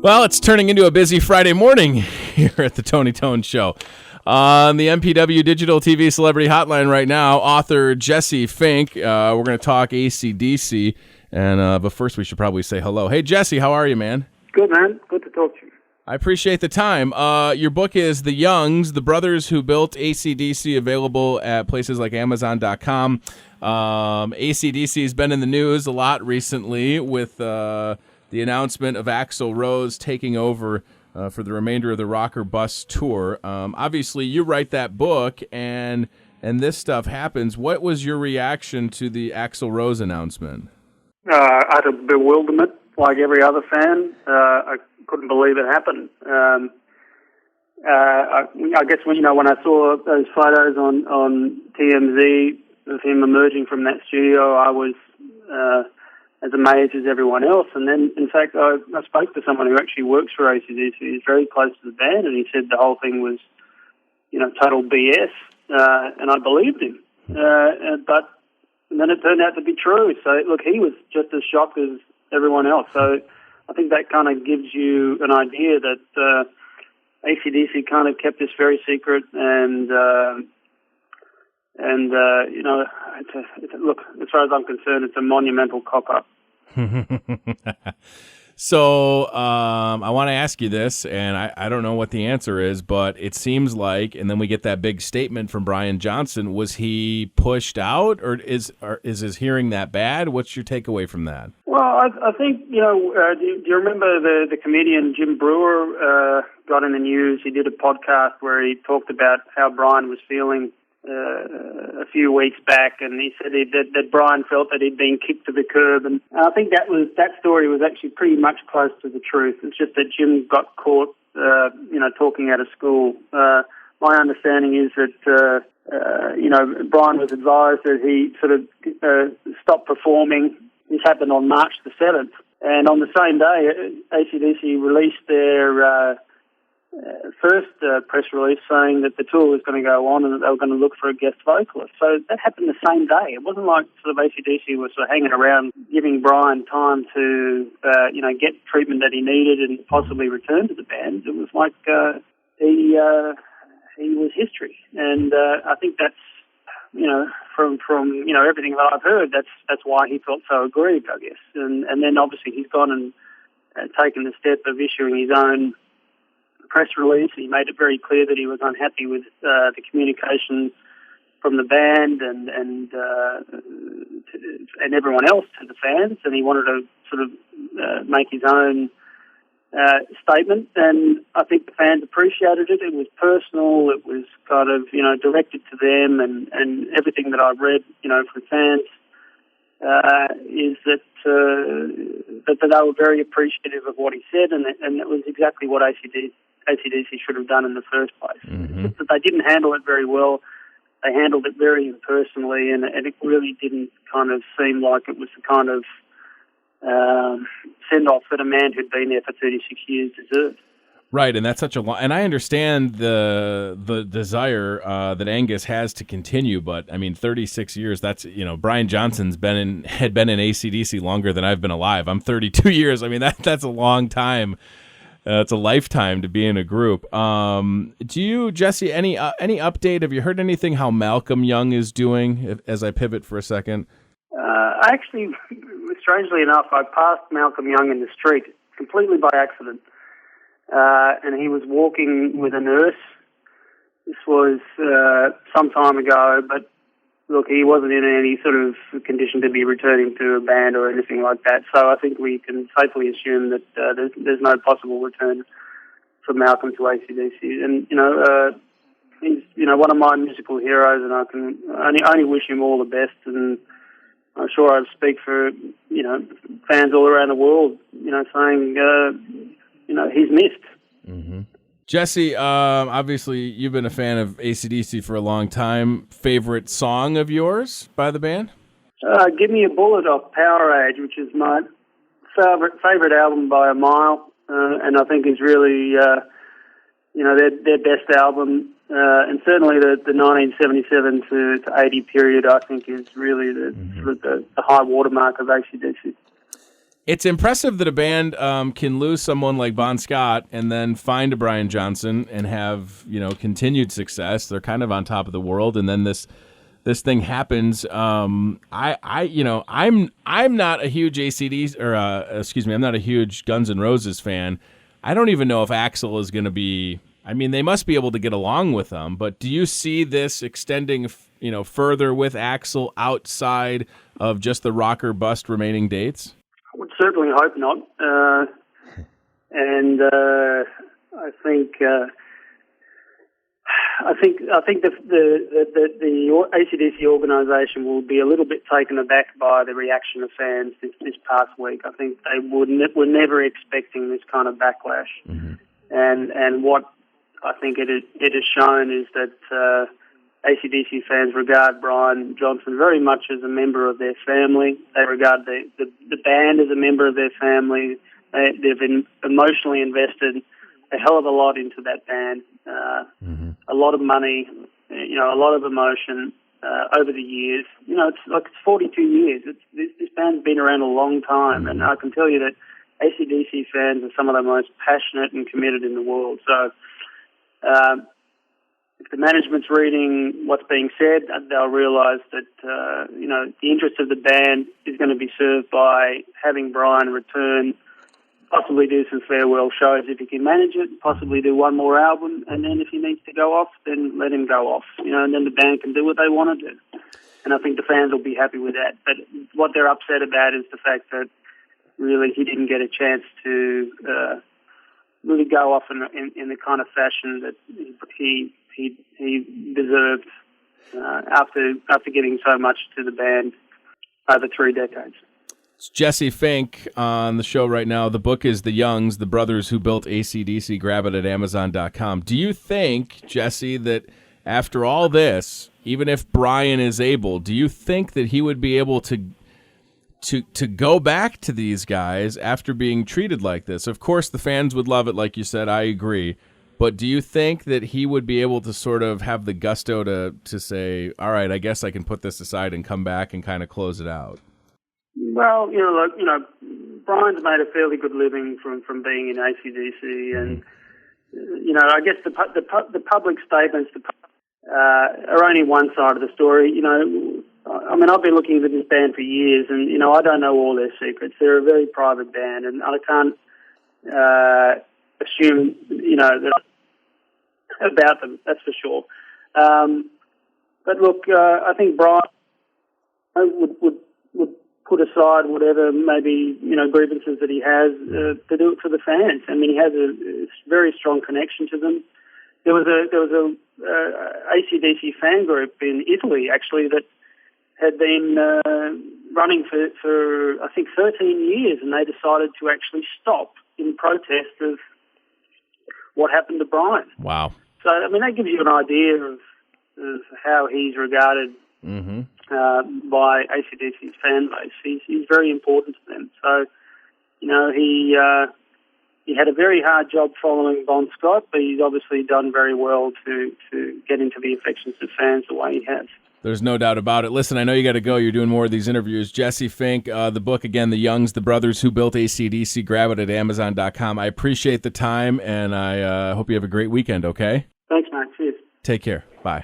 Well, it's turning into a busy Friday morning here at the Tony Tone Show. On the MPW Digital TV Celebrity Hotline right now, author Jesse Fink. We're going to talk AC/DC, but first we should probably say hello. Hey, Jesse, how are you, man? Good, man. Good to talk to you. I appreciate the time. Your book is The Youngs, the brothers who built AC/DC, available at places like Amazon.com. AC/DC has been in the news a lot recently with the announcement of Axl Rose taking over for the remainder of the Rock or Bust tour. Obviously, you write that book, and this stuff happens. What was your reaction to the Axl Rose announcement? Utter bewilderment, like every other fan. I couldn't believe it happened. I guess when I saw those photos on TMZ of him emerging from that studio, I was as amazed as everyone else. And then, in fact, I spoke to someone who actually works for AC/DC. He's very close to the band, and he said the whole thing was, total BS. And I believed him. But then it turned out to be true. So, look, he was just as shocked as everyone else. So I think that kind of gives you an idea that AC/DC kind of kept this very secret, and look, as far as I'm concerned, it's a monumental cock-up. So I want to ask you this, and I don't know what the answer is, but it seems like, and then we get that big statement from Brian Johnson. Was he pushed out, or is his hearing that bad? What's your takeaway from that? Well, I think, do you remember the comedian Jim Brewer got in the news? He did a podcast where he talked about how Brian was feeling a few weeks back, and he said that Brian felt that he'd been kicked to the curb, and I think that story was actually pretty much close to the truth. It's just that Jim got caught, talking out of school. My understanding is that Brian was advised that he sort of stopped performing. This happened on March the 7th, and on the same day, AC/DC released their first press release saying that the tour was going to go on and that they were going to look for a guest vocalist. So that happened the same day. It wasn't like sort of AC/DC was sort of hanging around giving Brian time to, get treatment that he needed and possibly return to the band. It was like he was history. And I think that's, from everything that I've heard, that's why he felt so aggrieved, I guess. And then obviously he's gone and taken the step of issuing his own press release. He made it very clear that he was unhappy with the communication from the band and everyone else to the fans, and he wanted to sort of make his own statement. And I think the fans appreciated it. It was personal. It was kind of directed to them, and everything that I've read from fans is that they were very appreciative of what he said, and it was exactly what AC/DC should have done in the first place. Mm-hmm. It's just that they didn't handle it very well. They handled it very impersonally, and it really didn't kind of seem like it was the kind of send-off that a man who'd been there for 36 years deserved. Right, and that's such a long. And I understand the desire that Angus has to continue, but I mean, 36 years. That's Brian Johnson's had been in AC/DC longer than I've been alive. I'm 32 years. I mean, that's a long time. It's a lifetime to be in a group. Do you, Jesse, any update? Have you heard anything how Malcolm Young is doing? As I pivot for a second, actually, strangely enough, I passed Malcolm Young in the street completely by accident. And he was walking with a nurse. This was some time ago, but look, he wasn't in any sort of condition to be returning to a band or anything like that. So I think we can safely assume that there's no possible return for Malcolm to AC/DC. And he's one of my musical heroes, and I can only wish him all the best. And I'm sure I speak for fans all around the world, saying he's missed. Mm-hmm. Jesse, obviously you've been a fan of AC/DC for a long time. Favorite song of yours by the band? Give Me a Bullet off Power Age, which is my favorite album by a mile, and I think is really their best album, and certainly the 1977 to 80 period I think is really the high watermark of AC/DC. It's impressive that a band can lose someone like Bon Scott and then find a Brian Johnson and have, continued success. They're kind of on top of the world, and then this thing happens. I'm not a huge I'm not a huge Guns N' Roses fan. I don't even know if Axl is going to be. I mean, they must be able to get along with them, but do you see this extending, further with Axl outside of just the rock or bust remaining dates? I would certainly hope not. I think the AC/DC organisation will be a little bit taken aback by the reaction of fans this past week. I think they were never expecting this kind of backlash, and what I think it has shown is that AC/DC fans regard Brian Johnson very much as a member of their family. They regard the band as a member of their family. They've been emotionally invested a hell of a lot into that band. A lot of money, a lot of emotion over the years. It's 42 years. This band's been around a long time, and I can tell you that AC/DC fans are some of the most passionate and committed in the world. So if the management's reading what's being said, they'll realise that the interest of the band is going to be served by having Brian return, possibly do some farewell shows if he can manage it, possibly do one more album, and then if he needs to go off, then let him go off, and then the band can do what they want to do. And I think the fans will be happy with that. But what they're upset about is the fact that really he didn't get a chance to really go off in the kind of fashion that he deserved after giving so much to the band over 3 decades. It's Jesse Fink on the show right now. The book is The Youngs, the brothers who built AC/DC. Grab it at Amazon.com. Do you think, Jesse, that after all this, even if Brian is able, do you think that he would be able to go back to these guys after being treated like this? Of course, the fans would love it, like you said. I agree. But do you think that he would be able to sort of have the gusto to say, all right, I guess I can put this aside and come back and kind of close it out? Well, Brian's made a fairly good living from being in AC/DC, and I guess the public statements are only one side of the story. I mean, I've been looking at this band for years, and I don't know all their secrets. They're a very private band, and I can't assume that about them. That's for sure. But look, I think Brian would put aside whatever maybe grievances that he has to do it for the fans. I mean, he has a very strong connection to them. There was a AC/DC fan group in Italy actually that had been running for I think 13 years, and they decided to actually stop in protest of what happened to Brian. Wow. So I mean, that gives you an idea of how he's regarded. By AC/DC's fan base. He's very important to them. So, he had a very hard job following Bon Scott, but he's obviously done very well to get into the affections of fans the way he has. There's no doubt about it. Listen, I know you got to go. You're doing more of these interviews. Jesse Fink, the book, again, The Youngs, the brothers who built AC/DC. Grab it at Amazon.com. I appreciate the time, and I hope you have a great weekend, okay? Thanks, mate. Cheers. Take care. Bye.